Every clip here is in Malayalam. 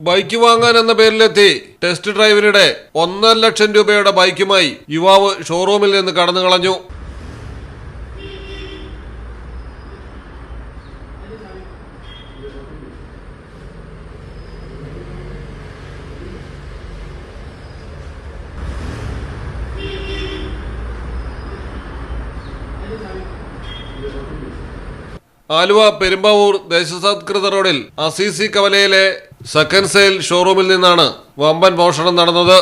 ബൈക്ക് വാങ്ങാൻ എന്ന പേരിലെത്തി ടെസ്റ്റ് ഡ്രൈവിനിടെ 1.5 ലക്ഷം രൂപയുടെ ബൈക്കുമായി യുവാവ് ഷോറൂമിൽ നിന്ന് കടന്നു കളഞ്ഞു. ആലുവ പെരുമ്പാവൂർ ദേശസാത്കൃത റോഡിൽ അസീസി കവലയിലെ സെക്കൻഡ് സെയിൽ ഷോറൂമിൽ നിന്നാണ് വമ്പൻ മോഷണം നടന്നത്.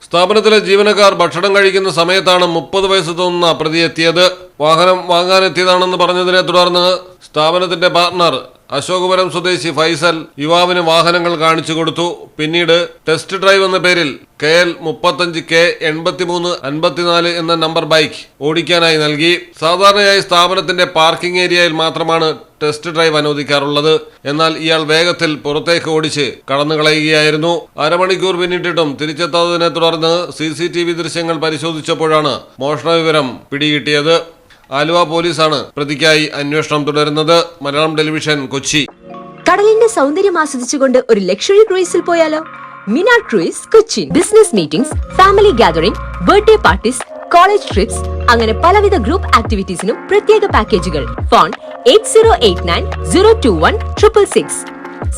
സ്ഥാപനത്തിലെ ജീവനക്കാർ ഭക്ഷണം കഴിക്കുന്ന സമയത്താണ് 30 വയസ്സ് തോന്നുന്ന പ്രതി എത്തിയത്. വാഹനം വാങ്ങാനെത്തിയതാണെന്ന് പറഞ്ഞതിനെ തുടർന്ന് സ്ഥാപനത്തിന്റെ പാർട്ണർ അശോകപുരം സ്വദേശി ഫൈസൽ യുവാവിന് വാഹനങ്ങൾ കാണിച്ചു കൊടുത്തു. പിന്നീട് ടെസ്റ്റ് ഡ്രൈവ് എന്ന പേരിൽ KL 35 K 83 54 എന്ന നമ്പർ ബൈക്ക് ഓടിക്കാനായി നൽകി. സാധാരണയായി സ്ഥാപനത്തിന്റെ പാർക്കിംഗ് ഏരിയയിൽ മാത്രമാണ് ടെസ്റ്റ് ഡ്രൈവ് അനുവദിക്കാറുള്ളത്. എന്നാൽ ഇയാൾ വേഗത്തിൽ പുറത്തേക്ക് ഓടിച്ച് കടന്നുകളയുകയായിരുന്നു. അരമണിക്കൂർ പിന്നിട്ടിട്ടും തിരിച്ചെത്താത്തതിനെ തുടർന്ന് CCTV ദൃശ്യങ്ങൾ പരിശോധിച്ചപ്പോഴാണ് മോഷണ വിവരം പിടികിട്ടിയത്. ആലുവ പോലീസാണ് പ്രതിക്കായി അന്വേഷണം തുടരുന്നത്. മലയാളം ടെലിവിഷൻ, കൊച്ചി. കടലിന്റെ സൗന്ദര്യം ആസ്വദിച്ചുകൊണ്ട് ഒരു ലക്ഷറി ക്രൂയിസിൽ പോയാലോ? Minar cruise Kochi. Business meetings, family gathering, birthday parties, college TRIPS അങ്ങനെ പലവിധ ഗ്രൂപ്പ് ആക്ടിവിറ്റീസിനും പ്രത്യേക പാക്കേജുകൾ. ഫോൺ 8089 021 666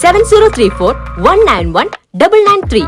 7034 191 993.